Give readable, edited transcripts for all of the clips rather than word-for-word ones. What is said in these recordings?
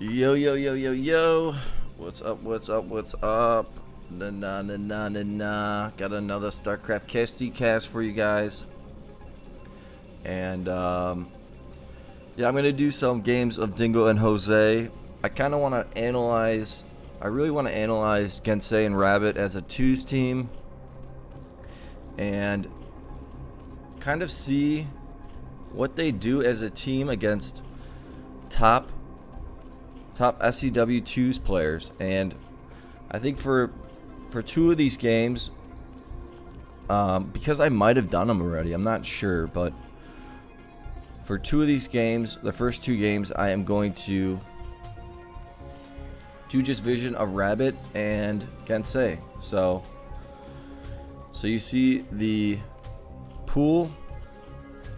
Yo, yo, yo, yo, yo. What's up, what's up, what's up? Got another Starcraft Casty cast for you guys. And, yeah, I'm going to do some games of Dingo and Jose. I kind of want to analyze, I really want to analyze Gensay and Rabbit as a twos team. And kind of see what they do as a team against top SCW 2's players. And I think for two of these games, because I might have done them already, I'm not sure, but for two of these games, the first two games, I am going to do just vision of Rabbit and Gensay. So you see the pool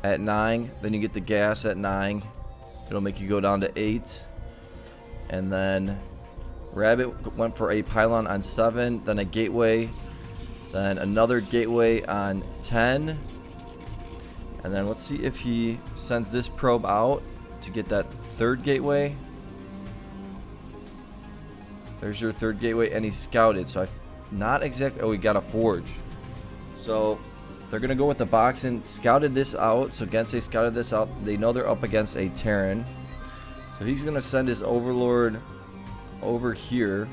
at 9, then you get the gas at 9. It'll make you go down to 8. And then Rabbit went for a pylon on 7, then a gateway, then another gateway on 10. And then let's see if he sends this probe out to get that third gateway. There's your third gateway, and he's scouted. So not exactly. Oh, he got a forge. So they're gonna go with the box and scouted this out. So Gensay scouted this out. They know they're up against a Terran. So he's going to send his Overlord over here.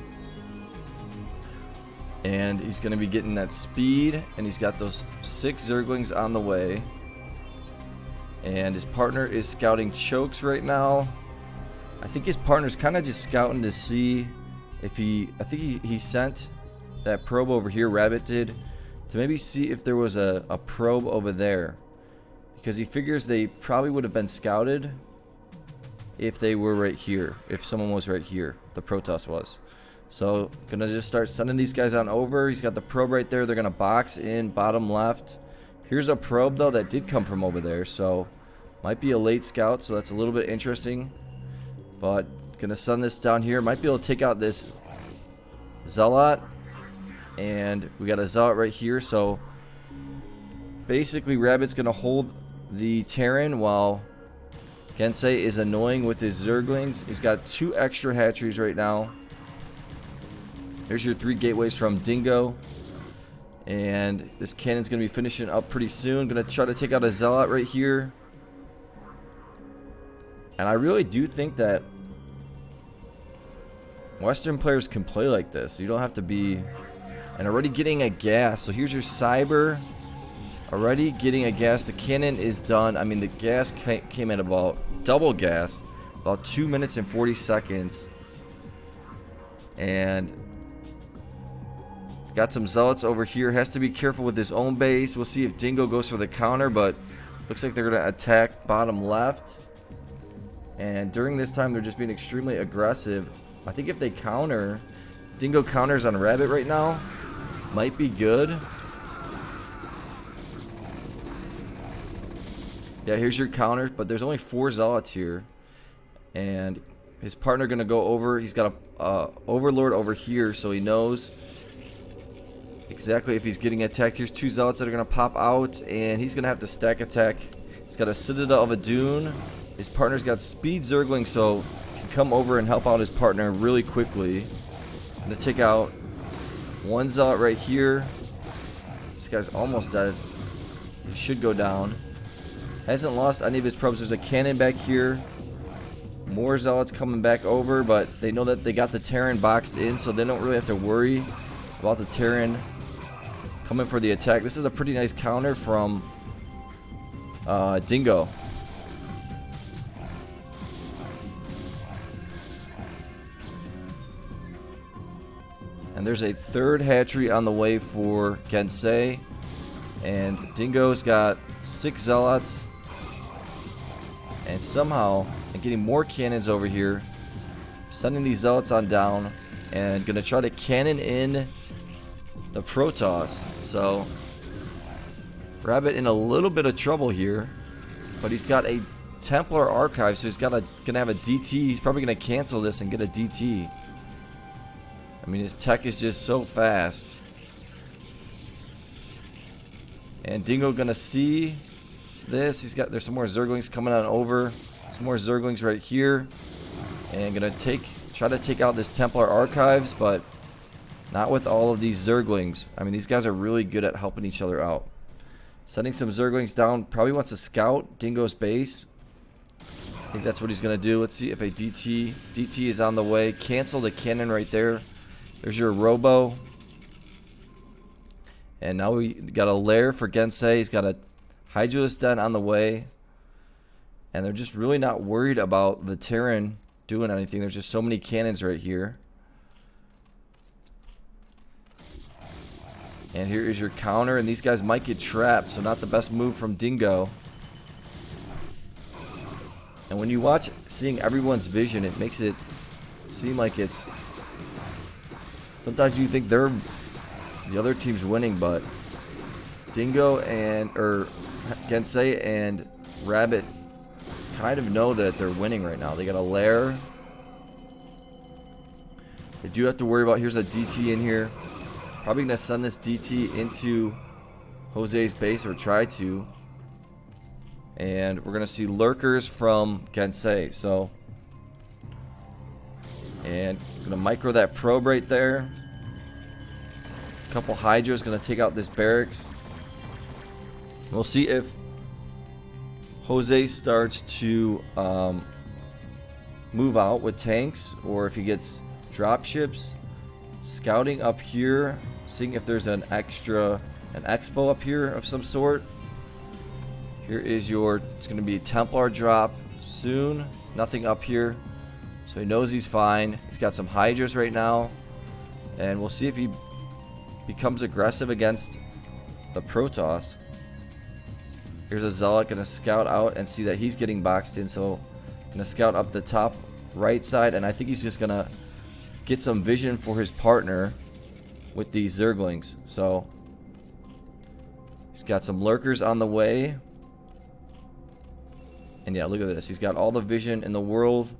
And he's going to be getting that speed. And he's got those 6 Zerglings on the way. And his partner is scouting chokes right now. I think his partner's kind of just scouting to see if I think he sent that probe over here, Rabbit did, to maybe see if there was a probe over there. Because he figures they probably would have been scouted if they were right here, if someone was right here, the Protoss was. So gonna just start sending these guys on over. He's got the probe right there. They're gonna box in bottom left. Here's a probe though that did come from over there, so might be a late scout, so that's a little bit interesting. But gonna send this down here. Might be able to take out this Zealot, and we got a Zealot right here. So basically Rabbit's gonna hold the Terran while Gensay is annoying with his Zerglings. He's got 2 extra hatcheries right now. There's your 3 gateways from Dingo. And this cannon's going to be finishing up pretty soon. Going to try to take out a Zealot right here. And I really do think that Western players can play like this. You don't have to be... And already getting a gas. So here's your Cyber. Already getting a gas. The cannon is done. I mean, the gas came at about double gas, about 2 minutes and 40 seconds. And got some Zealots over here. Has to be careful with his own base. We'll see if Dingo goes for the counter, but looks like they're going to attack bottom left. And during this time, they're just being extremely aggressive. I think if they counter, Dingo counters on Rabbit right now, might be good. Yeah, here's your counter, but there's only 4 Zealots here. And his partner going to go over. He's got a Overlord over here, so he knows exactly if he's getting attacked. Here's 2 Zealots that are going to pop out, and he's going to have to stack attack. He's got a Citadel of a Dune. His partner's got Speed Zergling, so he can come over and help out his partner really quickly. Going to take out 1 Zealot right here. This guy's almost dead. He should go down. Hasn't lost any of his probes. There's a cannon back here. More Zealots coming back over, but they know that they got the Terran boxed in, so they don't really have to worry about the Terran coming for the attack. This is a pretty nice counter from Dingo. And there's a 3rd hatchery on the way for Gensay. And Dingo's got 6 Zealots. And somehow, I'm getting more cannons over here. Sending these Zealots on down. And going to try to cannon in the Protoss. So, Rabbit in a little bit of trouble here. But he's got a Templar Archive, so he's gonna have a DT. He's probably going to cancel this and get a DT. I mean, his tech is just so fast. And Dingo going to see this. There's some more Zerglings coming on over. Some more Zerglings right here. And gonna try to take out this Templar Archives, but not with all of these Zerglings. I mean, these guys are really good at helping each other out. Sending some Zerglings down. Probably wants to scout Dingo's base. I think that's what he's gonna do. Let's see if a DT. DT is on the way. Cancel the cannon right there. There's your Robo. And now we got a lair for Gensay. He's got a Hydralisk Den on the way. And they're just really not worried about the Terran doing anything. There's just so many cannons right here. And here is your counter. And these guys might get trapped. So not the best move from Dingo. And when you watch seeing everyone's vision, it makes it seem like it's... Sometimes you think the other team's winning, but Dingo and Gensay and Rabbit kind of know that they're winning right now. They got a lair. They do have to worry about, here's a DT in here. Probably gonna send this DT into Jose's base, or try to. And we're gonna see lurkers from Gensay. So, and gonna micro that probe right there. A couple Hydras gonna take out this barracks. We'll see if Jose starts to move out with tanks, or if he gets drop ships. Scouting up here, seeing if there's an expo up here of some sort. Here is it's going to be a Templar drop soon. Nothing up here, so he knows he's fine. He's got some Hydras right now, and we'll see if he becomes aggressive against the Protoss. Here's a Zealot going to scout out and see that he's getting boxed in, so going to scout up the top right side, and I think he's just going to get some vision for his partner with these Zerglings. So he's got some lurkers on the way. And yeah, look at this. He's got all the vision in the world.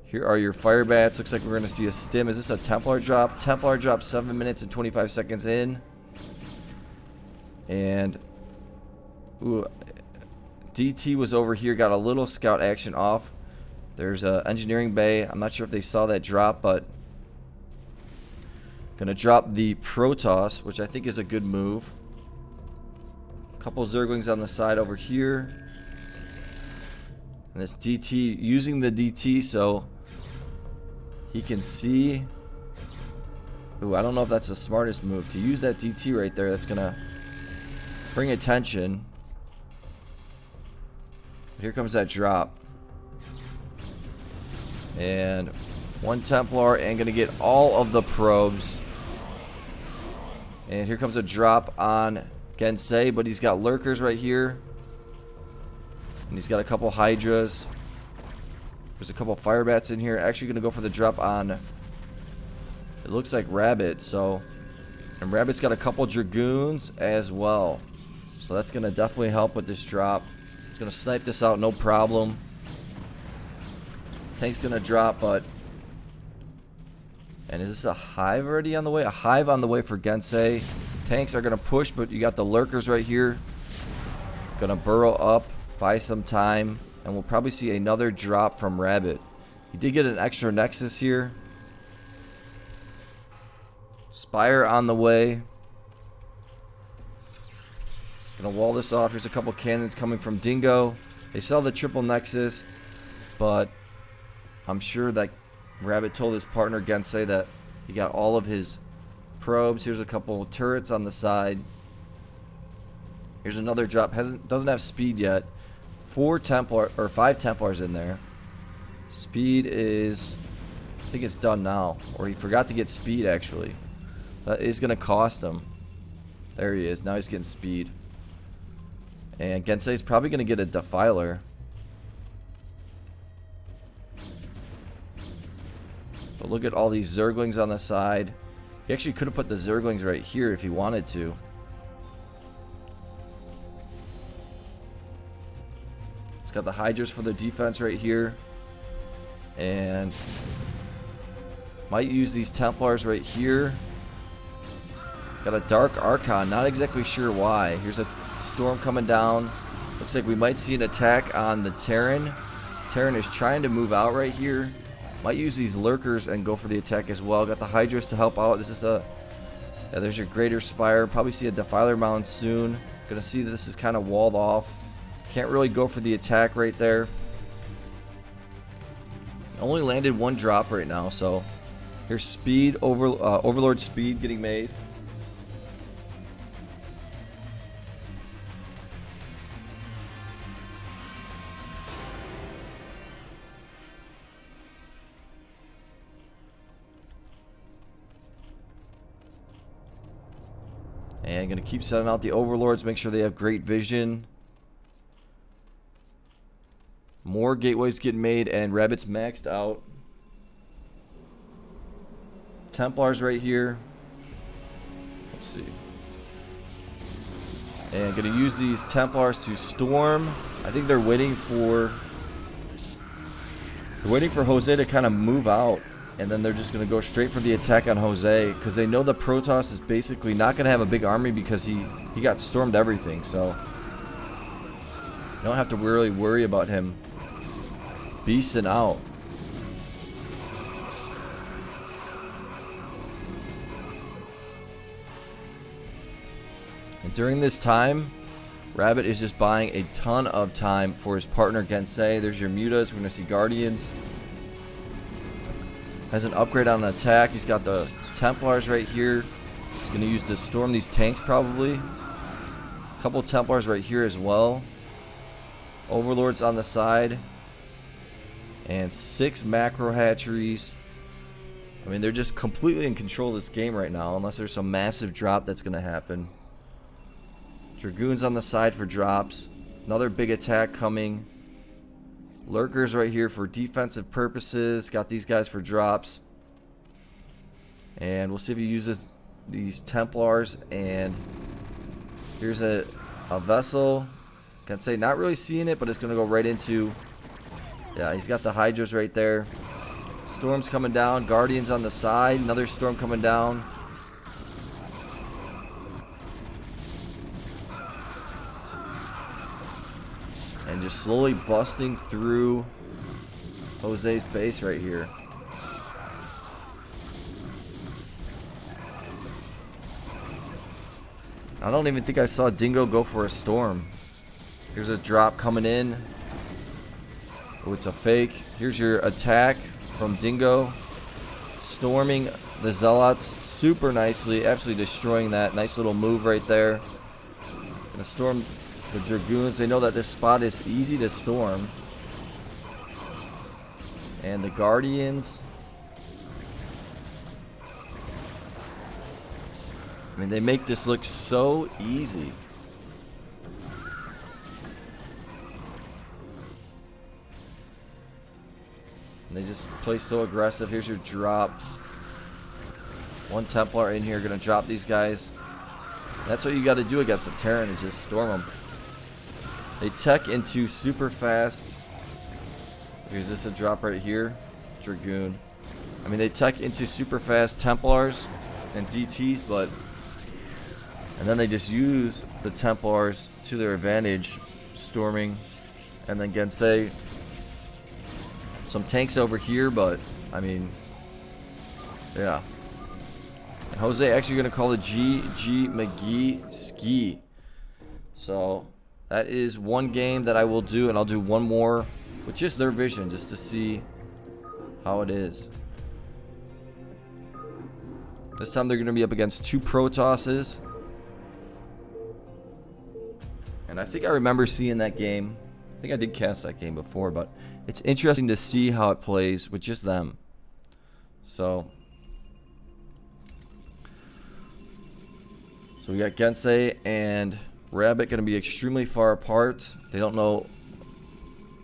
Here are your fire bats. Looks like we're going to see a stim. Is this a Templar drop? Templar drop 7 minutes and 25 seconds in. And ooh, DT was over here. Got a little scout action off. There's a engineering bay. I'm not sure if they saw that drop, but gonna drop the Protoss, which I think is a good move. Couple Zerglings on the side over here. And this DT, using the DT so he can see. Ooh, I don't know if that's the smartest move to use that DT right there. That's gonna bring attention. But here comes that drop. And one Templar, and gonna get all of the probes. And here comes a drop on Gensay, but he's got lurkers right here. And he's got a couple Hydras. There's a couple fire bats in here. Actually gonna go for the drop on, it looks like Rabbit. So, and Rabbit's got a couple Dragoons as well. So that's gonna definitely help with this drop. It's gonna snipe this out, no problem. Tank's gonna drop, but... And is this a hive already on the way? A hive on the way for Gensay. Tanks are gonna push, but you got the lurkers right here. Gonna burrow up, buy some time, and we'll probably see another drop from Rabbit. He did get an extra Nexus here. Spire on the way. Gonna wall this off. Here's a couple cannons coming from Dingo. They saw the triple Nexus, but I'm sure that Rabbit told his partner Gensay that he got all of his probes. Here's a couple turrets on the side. Here's another drop. Doesn't have speed yet. 5 Templars in there. Speed is, I think it's done now, or he forgot to get speed actually. That is gonna cost him. There he is. Now he's getting speed. And Gensay's probably gonna get a Defiler. But look at all these Zerglings on the side. He actually could have put the Zerglings right here if he wanted to. He's got the Hydras for the defense right here. And might use these Templars right here. Got a Dark Archon, not exactly sure why. Here's a storm coming down. Looks like we might see an attack on the Terran Terran is trying to move out right here. Might use these lurkers and go for the attack as well. Got the Hydras to help out. This is a... Yeah, there's your Greater Spire. Probably see a Defiler Mound soon. Gonna see that this is kind of walled off. Can't really go for the attack right there. Only landed one drop right now, so... Here's speed, Overlord speed getting made. And gonna keep setting out the Overlords, make sure they have great vision. More gateways getting made, and Rabbit's maxed out. Templars right here. Let's see. And gonna use these Templars to storm. I think they're waiting for Jose to kind of move out. And then they're just going to go straight for the attack on Jose, because they know the Protoss is basically not going to have a big army because he got stormed everything. So you don't have to really worry about him beasting out. And during this time, Rabbit is just buying a ton of time for his partner Gensay. There's your Mutas. We're going to see Guardians. Has an upgrade on an attack. He's got the Templars right here. He's going to use to storm these tanks probably. A couple Templars right here as well. Overlords on the side. And 6 macro hatcheries. I mean, they're just completely in control of this game right now, unless there's some massive drop that's going to happen. Dragoons on the side for drops. Another big attack coming. Lurkers right here for defensive purposes. Got these guys for drops. And we'll see if he uses these Templars. And here's a vessel. Can say not really seeing it, but it's going to go right into... Yeah, he's got the Hydras right there. Storm's coming down. Guardians on the side. Another storm coming down. And just slowly busting through Jose's base right here. I don't even think I saw Dingo go for a storm. Here's a drop coming in. Oh, it's a fake. Here's your attack from Dingo. Storming the Zealots super nicely. Absolutely destroying that. Nice little move right there. Gonna storm the Dragoons. They know that this spot is easy to storm. And the Guardians. I mean, they make this look so easy. And they just play so aggressive. Here's your drop. One Templar in here gonna drop these guys. That's what you got to do against the Terran, is just storm them. They tech into super fast. Here's this a drop right here. Dragoon. I mean, they tech into super fast Templars and DTs, but... And then they just use the Templars to their advantage. Storming. And then Gensay. Some tanks over here, but... I mean... Yeah. And Jose actually going to call the GGsz. So... That is one game that I will do, and I'll do one more with just their vision, just to see how it is. This time they're going to be up against 2 Protosses. And I think I remember seeing that game. I think I did cast that game before, but it's interesting to see how it plays with just them. So we got Gensay and Rabbit going to be extremely far apart. They don't know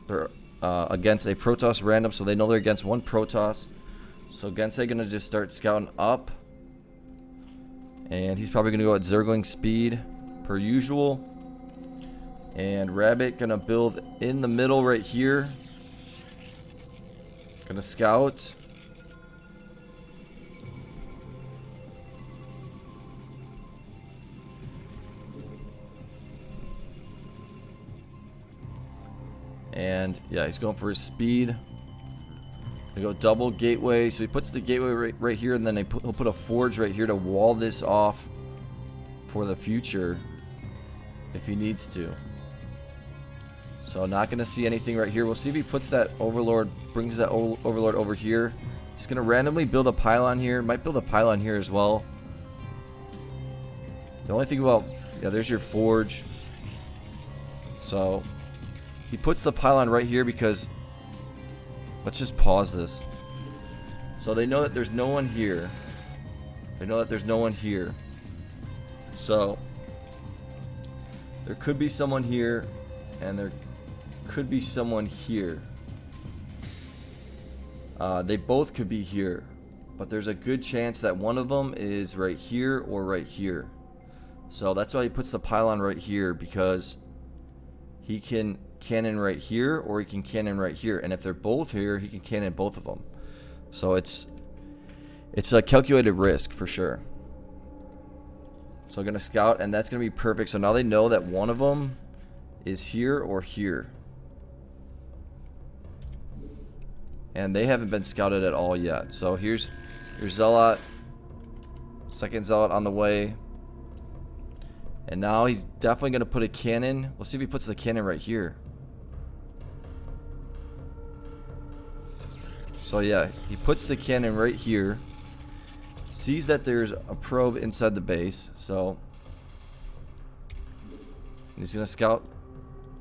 they're against a Protoss random, so they know they're against one Protoss. So Gensay going to just start scouting up. And he's probably going to go at Zergling speed per usual. And Rabbit going to build in the middle right here. Going to scout. And And yeah, he's going for his speed. They go double gateway. So he puts the gateway right here, and then he'll put a forge right here to wall this off for the future if he needs to. So not going to see anything right here. We'll see if he puts that overlord, brings that overlord over here. He's going to randomly build a pylon here. Might build a pylon here as well. The only thing about, yeah, there's your forge. So he puts the pylon right here because, let's just pause this. So they know that there's no one here. They know that there's no one here. So there could be someone here, and there could be someone here. They both could be here, but there's a good chance that one of them is right here or right here. So that's why he puts the pylon right here, because he can cannon right here or he can cannon right here, and if they're both here, he can cannon both of them. So it's a calculated risk for sure. So I'm gonna scout, and that's gonna be perfect. So now they know that one of them is here or here, and they haven't been scouted at all yet. So here's your zealot, second zealot on the way, and now he's definitely gonna put a cannon. We'll see if he puts the cannon right here. So yeah, he puts the cannon right here. Sees that there's a probe inside the base, so he's gonna scout.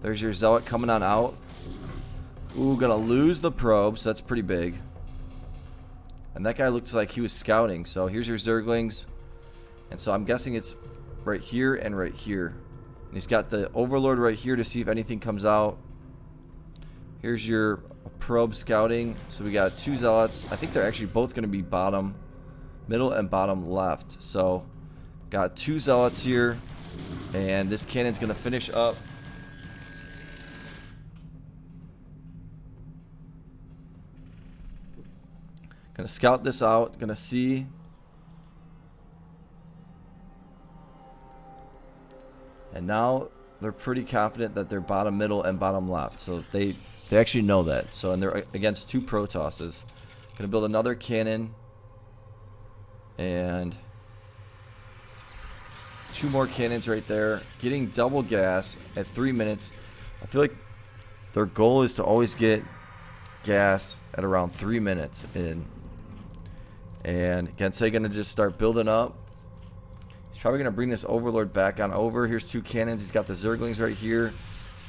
There's your zealot coming on out. Ooh, gonna lose the probe, so that's pretty big. And that guy looks like he was scouting. So here's your zerglings, and so I'm guessing it's right here and right here. And he's got the overlord right here to see if anything comes out. Here's your probe scouting. So we got two zealots. I think they're actually both gonna be bottom, middle and bottom left. So got two zealots here, and this cannon's gonna finish up. Gonna scout this out, gonna see. And now they're pretty confident that they're bottom, middle, and bottom left. So they actually know that. So, and they're against two Protosses. Gonna build another cannon. And two more cannons right there. Getting double gas at 3 minutes. I feel like their goal is to always get gas at around 3 minutes in. And Gensay gonna just start building up. He's probably gonna bring this overlord back on over. Here's two cannons. He's got the zerglings right here.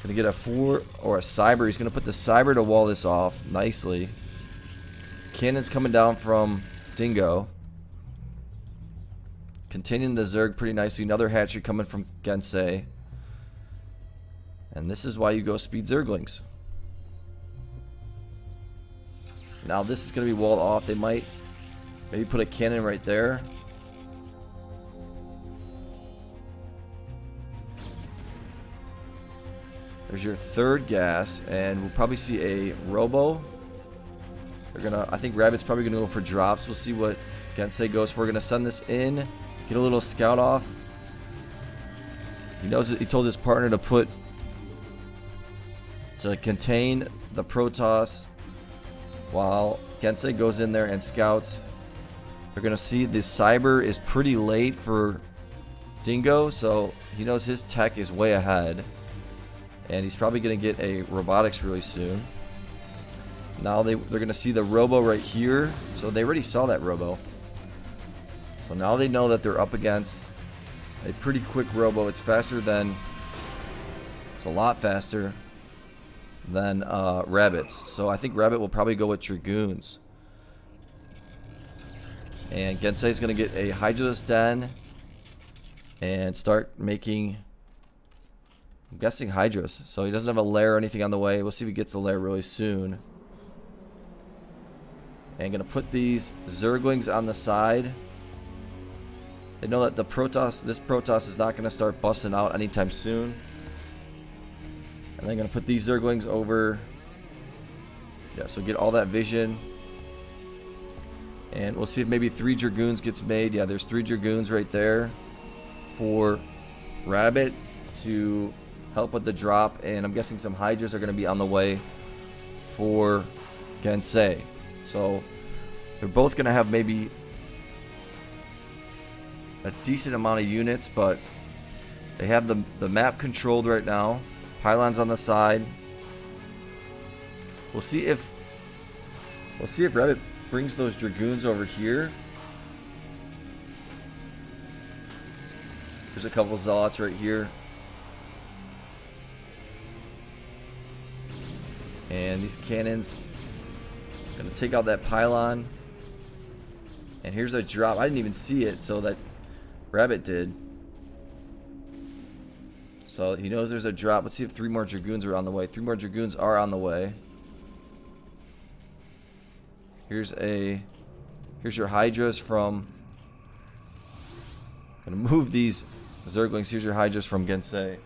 Gonna get a 4 or a cyber. He's gonna put the cyber to wall this off nicely. Cannons coming down from Dingo. Containing the Zerg pretty nicely. Another hatchery coming from Gensay. And this is why you go speed Zerglings. Now this is going to be walled off. They might maybe put a cannon right there. There's your third gas, and we'll probably see a robo. They're gonna, I think Rabbit's probably gonna go for drops. We'll see what Gensay goes for. We're gonna send this in, get a little scout off. He knows that he told his partner to contain the Protoss while Gensay goes in there and scouts. They're gonna see the cyber is pretty late for Dingo, so he knows his tech is way ahead. And he's probably going to get a robotics really soon. Now they're going to see the robo right here. So they already saw that robo. So now they know that they're up against a pretty quick robo. It's faster than, it's a lot faster than rabbits. So I think Rabbit will probably go with Dragoons. And Gensay is going to get a Hydra's Den and start making, I'm guessing, Hydras. So he doesn't have a lair or anything on the way. We'll see if he gets a lair really soon. And gonna put these Zerglings on the side. They know that the Protoss, this Protoss is not gonna start busting out anytime soon. And they're gonna put these Zerglings over. Yeah, so get all that vision. And we'll see if maybe 3 Dragoons gets made. Yeah, there's 3 Dragoons right there for Rabbit to help with the drop, and I'm guessing some Hydras are going to be on the way for Gensay. So they're both going to have maybe a decent amount of units, but they have the map controlled right now. Pylons on the side. We'll see if Rabbit brings those Dragoons over here. There's a couple Zealots right here. And these cannons gonna take out that pylon. And here's a drop. I didn't even see it, so that Rabbit did. So he knows there's a drop. Let's see if 3 more Dragoons are on the way. 3 more Dragoons are on the way. Here's your Hydras from... Gonna move these Zerglings. Here's your Hydras from Gensay.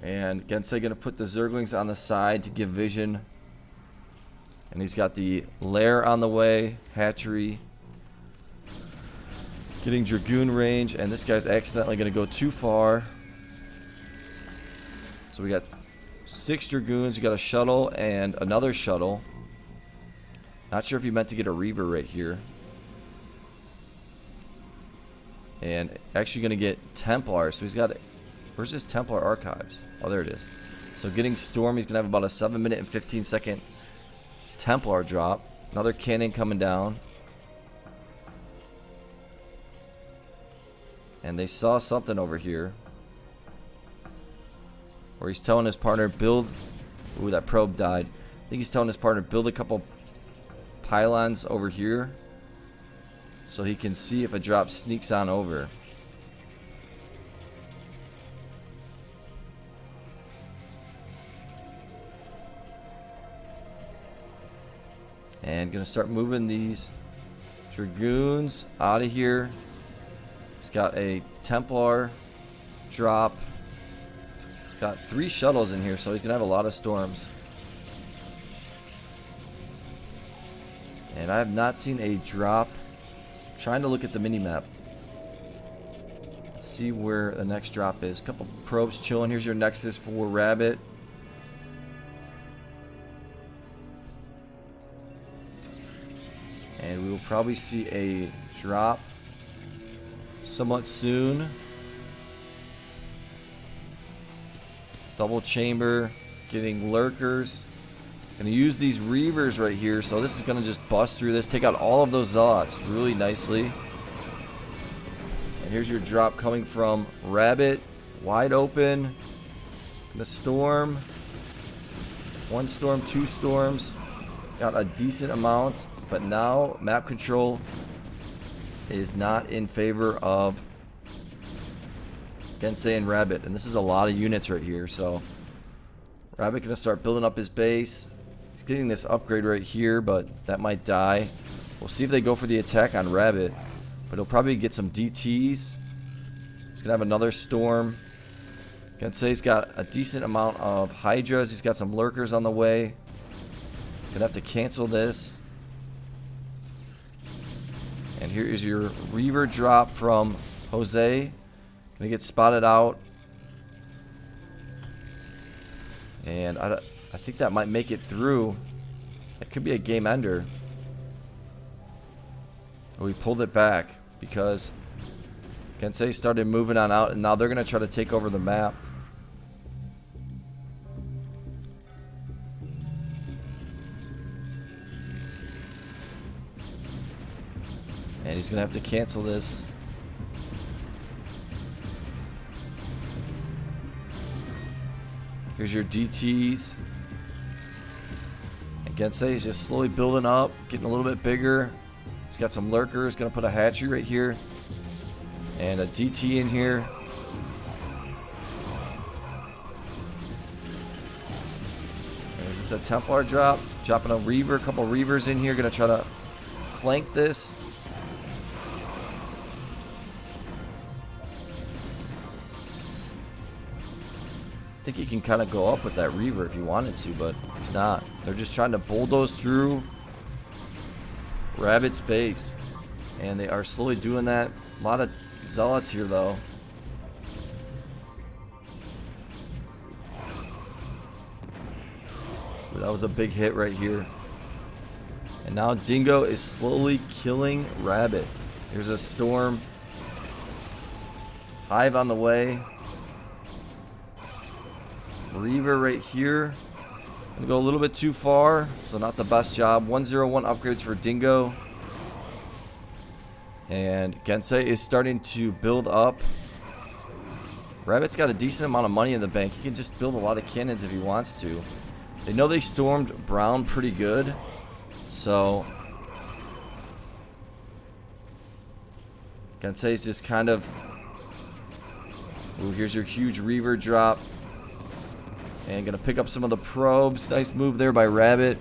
And Gensay gonna put the Zerglings on the side to give vision. And he's got the lair on the way, hatchery. Getting Dragoon range, and this guy's accidentally gonna go too far. So we got 6 Dragoons, you got a shuttle and another shuttle. Not sure if he meant to get a Reaver right here. And actually gonna get Templar, so he's got... Where's his Templar archives? Oh, there it is. So getting Storm, he's gonna have about a 7-minute and 15-second Templar drop. Another cannon coming down. And they saw something over here. Where he's telling his partner, build... Ooh, that probe died. I think he's telling his partner, build a couple pylons over here. So he can see if a drop sneaks on over. And gonna start moving these Dragoons out of here. He's got a Templar drop. He's got 3 shuttles in here, so he's gonna have a lot of storms. And I have not seen a drop. I'm trying to look at the mini map. See where the next drop is. A couple probes chilling. Here's your Nexus for Rabbit. And we will probably see a drop somewhat soon. Double chamber, getting lurkers. Gonna use these Reavers right here, so this is gonna just bust through this, take out all of those Zealots really nicely. And here's your drop coming from Rabbit, wide open. Gonna storm. 1 storm, 2 storms. Got a decent amount. But now map control is not in favor of Gensay and Rabbit. And this is a lot of units right here. So Rabbit gonna start building up his base. He's getting this upgrade right here, but that might die. We'll see if they go for the attack on Rabbit. But he'll probably get some DTs. He's gonna have another storm. Gensay's got a decent amount of Hydras. He's got some lurkers on the way. Gonna have to cancel this. And here is your Reaver drop from Jose. Gonna get spotted out. And I think that might make it through. It could be a game ender. But we pulled it back because Gensay started moving on out, and now they're gonna try to take over the map. And he's gonna have to cancel this. Here's your DTs. And Gensay is just slowly building up, getting a little bit bigger. He's got some lurkers, gonna put a hatchery right here. And a DT in here. And is this a Templar drop? Dropping a Reaver, a couple Reavers in here, gonna try to flank this. I think he can kind of go up with that Reaver if he wanted to, but he's not. They're just trying to bulldoze through. Rabbit's base. And they are slowly doing that. A lot of zealots here though. That was a big hit right here. And now Dingo is slowly killing Rabbit. There's a storm. Hive on the way. Reaver right here. Gonna go a little bit too far, so not the best job. 101 upgrades for Dingo. And Gensay is starting to build up. Rabbit's got a decent amount of money in the bank. He can just build a lot of cannons if he wants to. They know they stormed Brown pretty good, so Gensay's just kind of... Ooh, here's your huge Reaver drop. And gonna pick up some of the probes. Nice move there by Rabbit.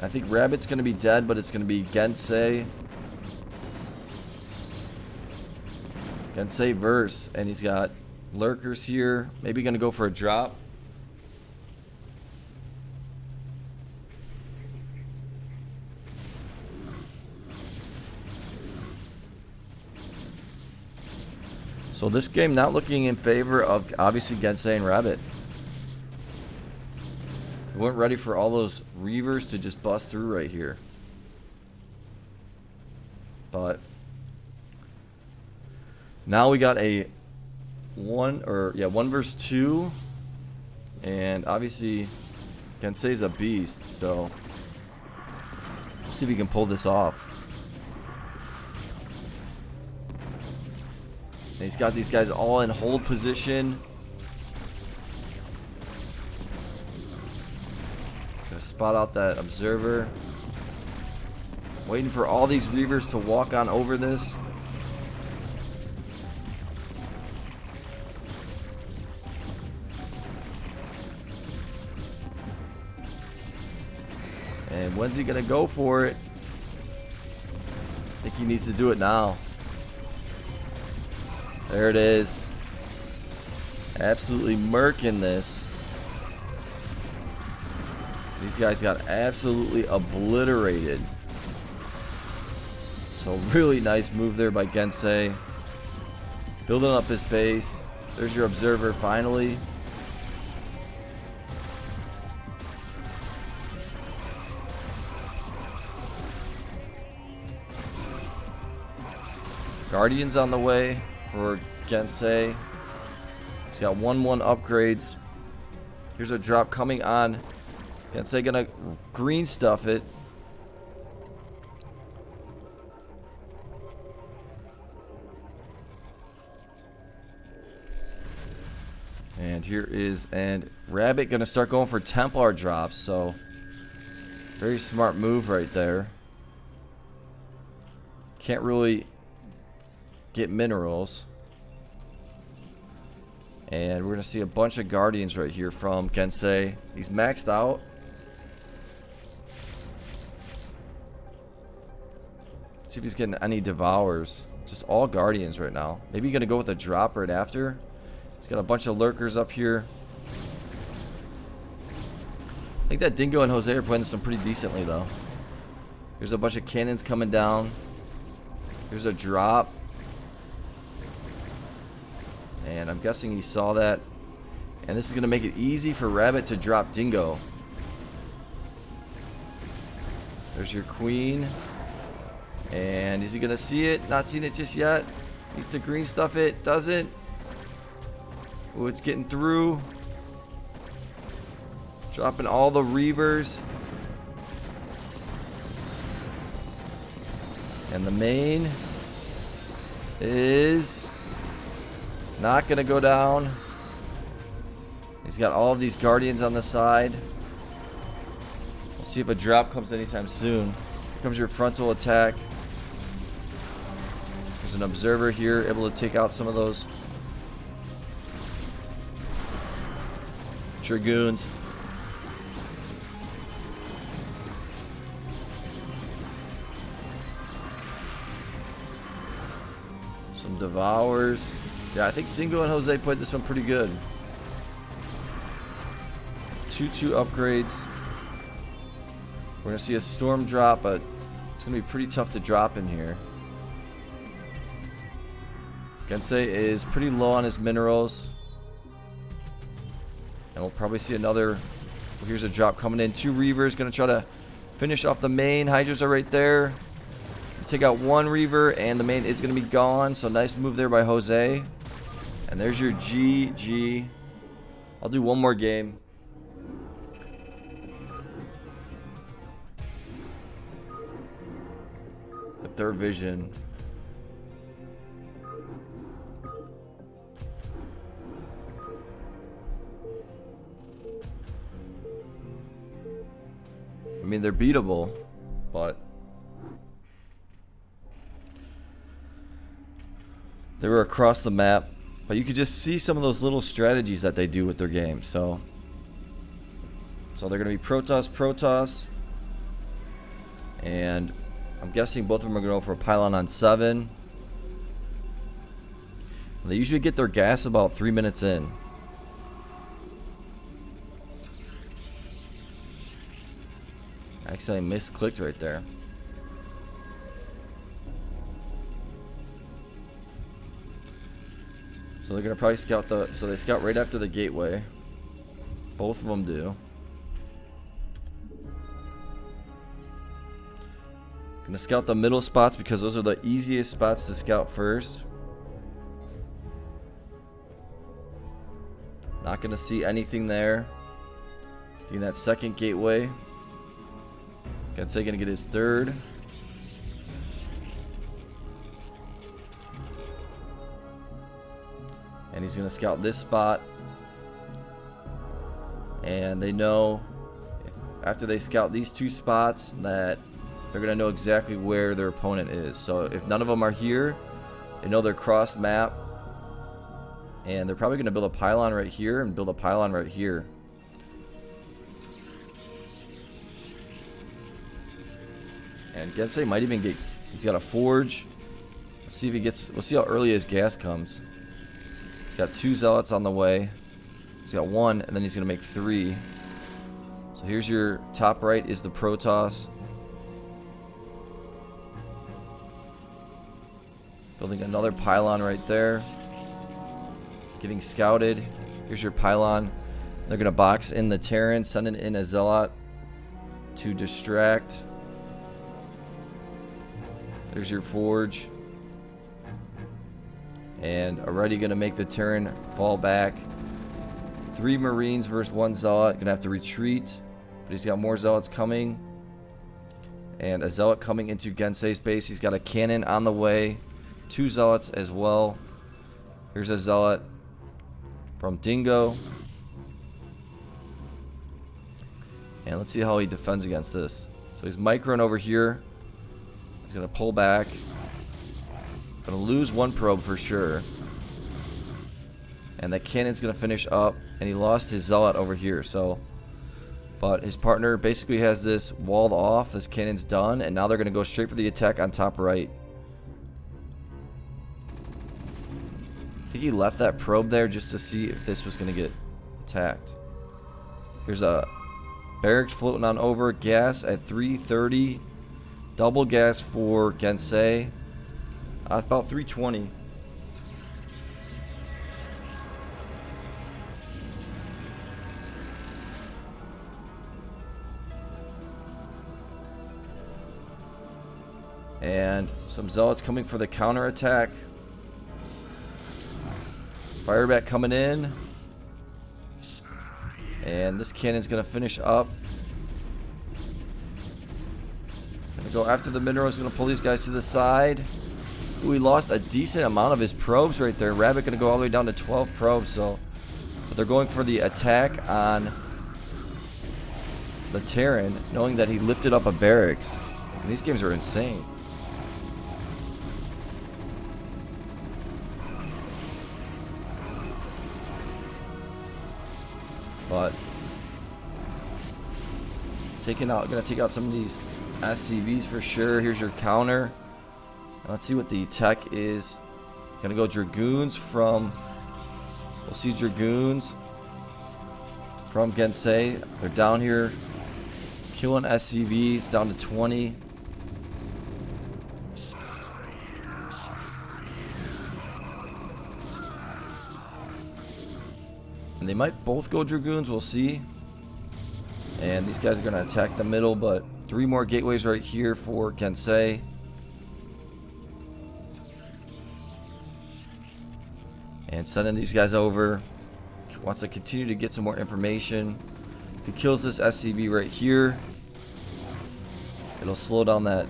I think Rabbit's gonna be dead, but it's gonna be Gensay. Gensay verse, and he's got lurkers here. Maybe gonna go for a drop. So this game not looking in favor of obviously Gensay and Rabbit. We weren't ready for all those Reavers to just bust through right here. But now we got a 1 versus 2. And obviously Gensay's a beast, so we'll see if he can pull this off. And he's got these guys all in hold position. Gonna spot out that observer. Waiting for all these Reavers to walk on over this. And when's he gonna go for it? I think he needs to do it now. There it is. Absolutely murking this. These guys got absolutely obliterated. So really nice move there by Gensay. Building up his base. There's your observer finally. Guardians on the way for Gensay. He's got 1/1 upgrades. Here's a drop coming on. Gensay gonna green stuff it. And here is, and Rabbit gonna start going for Templar drops, so very smart move right there. Can't really get minerals. And we're gonna see a bunch of Guardians right here from Gensay. He's maxed out. Let's see if he's getting any Devours. Just all Guardians right now. Maybe gonna go with a drop right after. He's got a bunch of lurkers up here. I think that Dingo and Jose are playing this one pretty decently though. There's a bunch of cannons coming down. There's a drop. And I'm guessing he saw that. And this is going to make it easy for Rabbit to drop Dingo. There's your queen. And is he going to see it? Not seen it just yet. Needs to green stuff it. Doesn't. Oh, it's getting through. Dropping all the Reavers. And the main is not going to go down. He's got all of these Guardians on the side. We'll see if a drop comes anytime soon. Here comes your frontal attack. There's an observer here, able to take out some of those Dragoons. Some Devours. Yeah, I think Dingo and Jose played this one pretty good. 2/2 upgrades. We're going to see a storm drop, but It's going to be pretty tough to drop in here. Gensay is pretty low on his minerals. And we'll probably see another. Here's a drop coming in. 2 Reavers going to try to finish off the main. Hydras are right there. Take out 1 Reaver and the main is going to be gone. So nice move there by Jose. And there's your GG. I'll do one more game. With their vision. I mean, they're beatable, but they were across the map. But you could just see some of those little strategies that they do with their game. So they're going to be Protoss. And I'm guessing both of them are going to go for a pylon on 7. They usually get their gas about 3 minutes in. Actually, I misclicked right there. So they're going to probably scout so they scout right after the gateway. Both of them do. Going to scout the middle spots because those are the easiest spots to scout first. Not going to see anything there. Getting that second gateway. Gensay going to get his 3rd. And he's going to scout this spot. And they know after they scout these 2 spots that they're going to know exactly where their opponent is. So if none of them are here, they know they're cross map. And they're probably going to build a pylon right here and build a pylon right here. And Gensay might even get, he's got a forge. Let's see if he gets, we'll see how early his gas comes. He's got 2 zealots on the way. He's got 1, and then he's going to make 3. So here's your top right is the Protoss. Building another pylon right there. Getting scouted. Here's your pylon. They're going to box in the Terran, sending in a zealot to distract. There's your forge. And already going to make the Terran fall back. 3 Marines versus 1 zealot. Going to have to retreat. But he's got more zealots coming. And a zealot coming into Gensay's base. He's got a cannon on the way. 2 zealots as well. Here's a zealot from Dingo. And let's see how he defends against this. So he's microing over here. He's going to pull back. Going to lose 1 probe for sure. And that cannon's going to finish up. And he lost his zealot over here. But his partner basically has this walled off. This cannon's done. And now they're going to go straight for the attack on top right. I think he left that probe there just to see if this was going to get attacked. Here's a barracks floating on over. Gas at 330. Double gas for Gensay. About 320. And some zealots coming for the counterattack. Fireback coming in. And this cannon's going to finish up. Going to go after the minerals. Going to pull these guys to the side. Ooh, he lost a decent amount of his probes right there. Rabbit going to go all the way down to 12 probes. But they're going for the attack on the Terran, knowing that he lifted up a barracks. And these games are insane. But gonna take out some of these SCVs for sure. Here's your counter. Let's see what the tech is. Gonna go Dragoons from. We'll see Dragoons from Gensay. They're down here killing SCVs down to 20. they might both go Dragoons, we'll see. And these guys are going to attack the middle, but 3 more gateways right here for Gensay. And sending these guys over. Wants to continue to get some more information. If he kills this SCV right here, it'll slow down that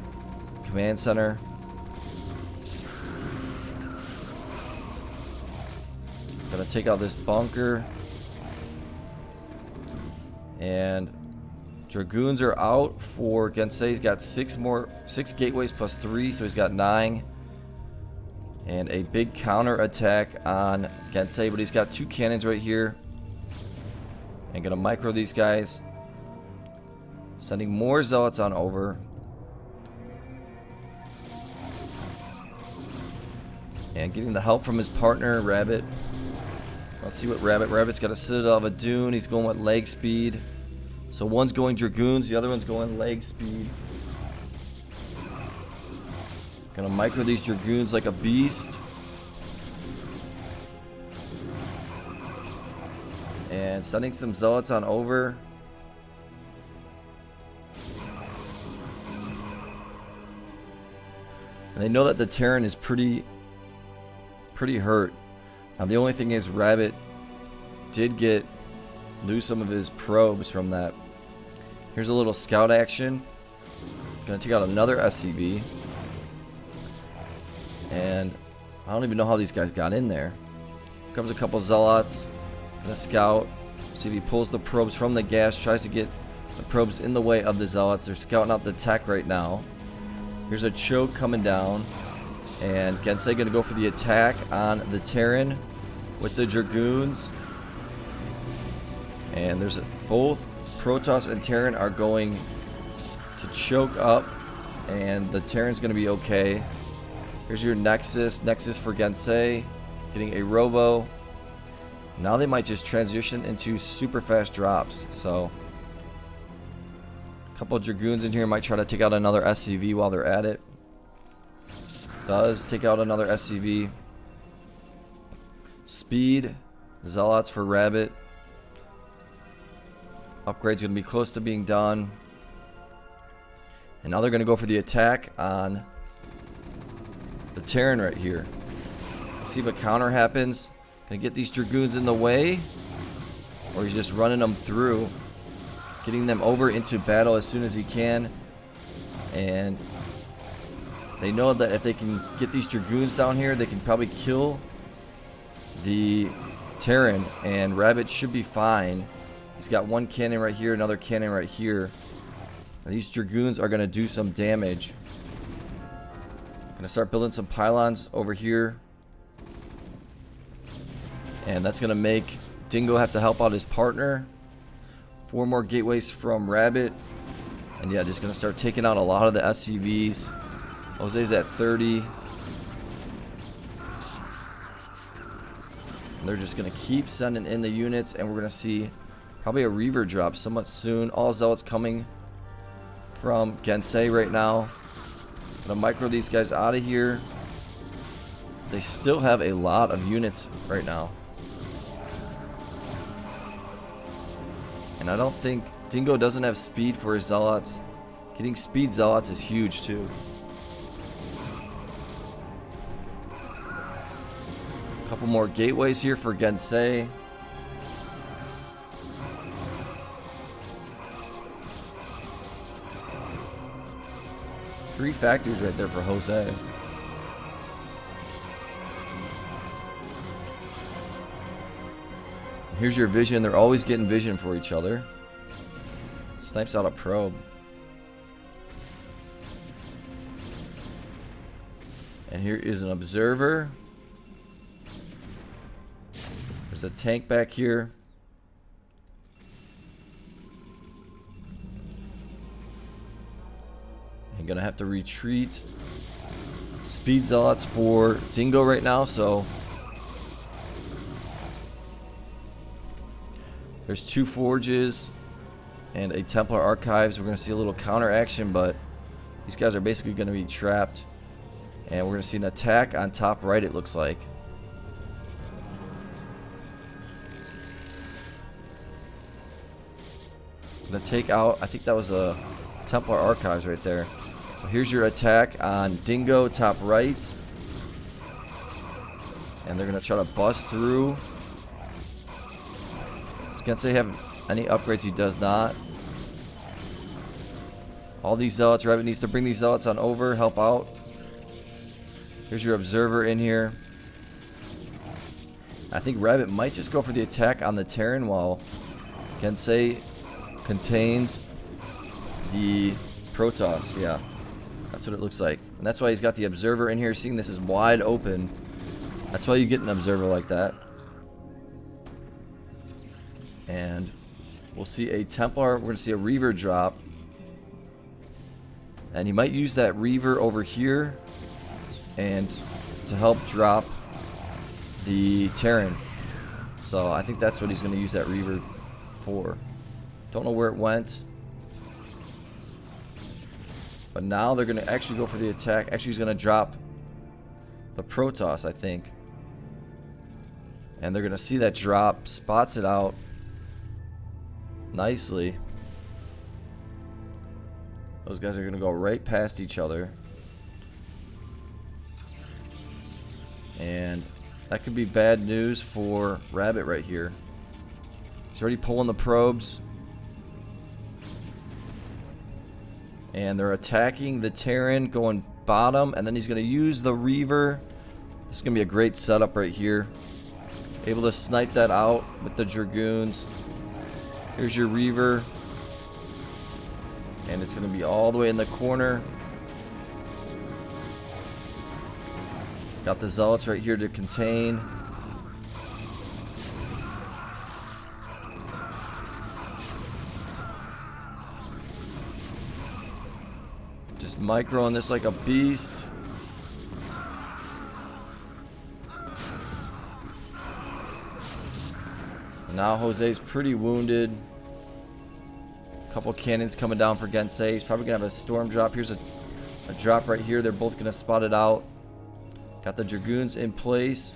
command center. Gonna take out this bunker. And Dragoons are out for Gensay. He's got 6 gateways plus 3, so he's got 9. And a big counter attack on Gensay, but he's got 2 cannons right here. And gonna micro these guys. Sending more zealots on over. And getting the help from his partner, Rabbit. Let's see what Rabbit's got a Citadel of a Dune. He's going with leg speed. So one's going Dragoons, the other one's going leg speed. Gonna micro these Dragoons like a beast. And sending some zealots on over. And they know that the Terran is pretty hurt. Now the only thing is Rabbit did lose some of his probes from that. Here's a little scout action. Gonna take out another SCV. And I don't even know how these guys got in there. Comes a couple zealots. Gonna scout. See if he pulls the probes from the gas. Tries to get the probes in the way of the zealots. They're scouting out the tech right now. Here's a choke coming down. And Gensay gonna go for the attack on the Terran with the Dragoons. And there's both Protoss and Terran are going to choke up. And the Terran's gonna be okay. Here's your Nexus for Gensay, getting a Robo. Now they might just transition into super fast drops. So, a couple of Dragoons in here might try to take out another SCV while they're at it. Does take out another SCV. Speed, Zealots for Rabbit. Upgrade's going to be close to being done. And now they're going to go for the attack on the Terran right here. See if a counter happens. Gonna get these Dragoons in the way, or he's just running them through, getting them over into battle as soon as he can. And they know that if they can get these Dragoons down here, they can probably kill the Terran, and Rabbit should be fine. He's got 1 cannon right here, another cannon right here. And these Dragoons are gonna do some damage. Gonna start building some pylons over here. And that's gonna make Dingo have to help out his partner. 4 more gateways from Rabbit. And yeah, just gonna start taking out a lot of the SCVs. Jose's at 30. And they're just gonna keep sending in the units, and we're gonna see probably a Reaver drop somewhat soon. All zealots coming from Gensay right now. Gonna micro these guys out of here. They still have a lot of units right now. And I don't think Dingo doesn't have speed for his zealots. Getting speed zealots is huge too. A couple more gateways here for Gensay. Three factories right there for Jose. Here's your vision. They're always getting vision for each other. Snipes out a probe. And here is an observer. There's a tank back here. I'm gonna have to retreat. Speed zealots for Dingo right now, so there's 2 forges and a Templar archives. We're gonna see a little counter action, but these guys are basically gonna be trapped. And we're gonna see an attack on top right, it looks like. Gonna take out, I think that was a Templar Archives right there. So here's your attack on Dingo, top right. And they're gonna try to bust through. Does Gensay have any upgrades? He does not. All these zealots, Rabbit needs to bring these zealots on over, help out. Here's your observer in here. I think Rabbit might just go for the attack on the Terran while Gensay contains the Protoss. Yeah, that's what it looks like. And that's why he's got the observer in here, seeing this is wide open. That's why you get an observer like that. And we'll see a Templar. We're going to see a Reaver drop. And he might use that Reaver over here and to help drop the Terran. So I think that's what he's going to use that Reaver for. Don't know where it went. But now they're going to actually go for the attack. Actually, he's going to drop the Protoss, I think. And they're going to see that drop, spots it out nicely. Those guys are going to go right past each other. And that could be bad news for Rabbit right here. He's already pulling the probes. And they're attacking the Terran, going bottom. And then he's going to use the Reaver. This is going to be a great setup right here. Able to snipe that out with the Dragoons. Here's your Reaver. And it's going to be all the way in the corner. Got the Zealots right here to contain. Just microing this like a beast. Now Jose's pretty wounded. Couple cannons coming down for Gensay. He's probably going to have a storm drop. Here's a drop right here. They're both going to spot it out. Got the Dragoons in place.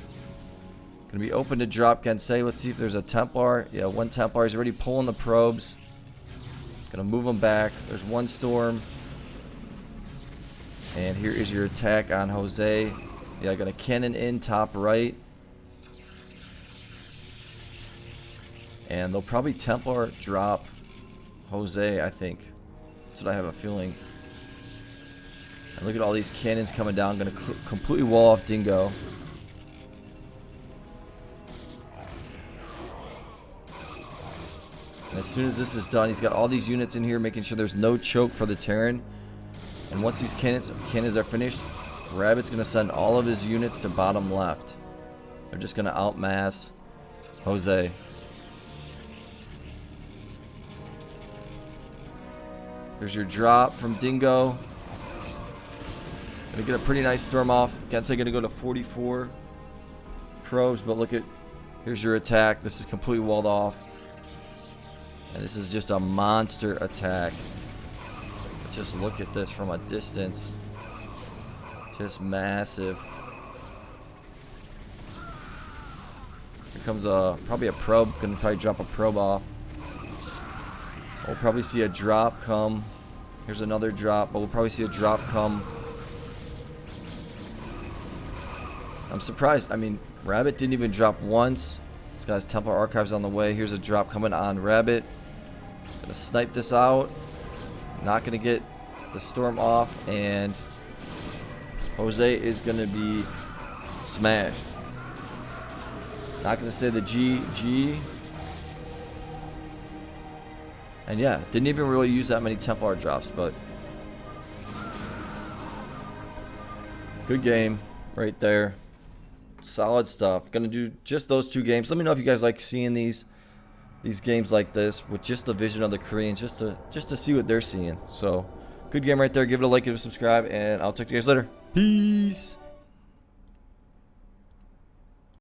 Going to be open to drop Gensay. Let's see if there's a Templar. Yeah, one Templar. He's already pulling the probes. Going to move them back. There's one storm. And here is your attack on Jose. Yeah, going to cannon in top right. And they'll probably Templar drop Jose, I think. That's what I have a feeling. And look at all these cannons coming down. Going to completely wall off Dingo. And as soon as this is done, he's got all these units in here, making sure there's no choke for the Terran. And once these cannons are finished, Rabbit's going to send all of his units to bottom left. They're just going to outmass Jose. Here's your drop from Dingo. Gonna get a pretty nice storm off. Gensay gonna go to 44 probes, but look at, here's your attack. This is completely walled off. And this is just a monster attack. Just look at this from a distance. Just massive. Here comes probably a probe. Gonna probably drop a probe off. We'll probably see a drop come. Here's another drop, but we'll probably see a drop come. I'm surprised. I mean, Rabbit didn't even drop once. He's got his Templar Archives on the way. Here's a drop coming on Rabbit. Gonna snipe this out. Not gonna get the storm off, and Jose is gonna be smashed. Not gonna say the GG. And yeah, didn't even really use that many Templar drops, but good game right there. Solid stuff. Gonna do just those two games. Let me know if you guys like seeing these games like this with just the vision of the Koreans, just to see what they're seeing. So good game right there. Give it a like, give it a subscribe, and I'll talk to you guys later. Peace.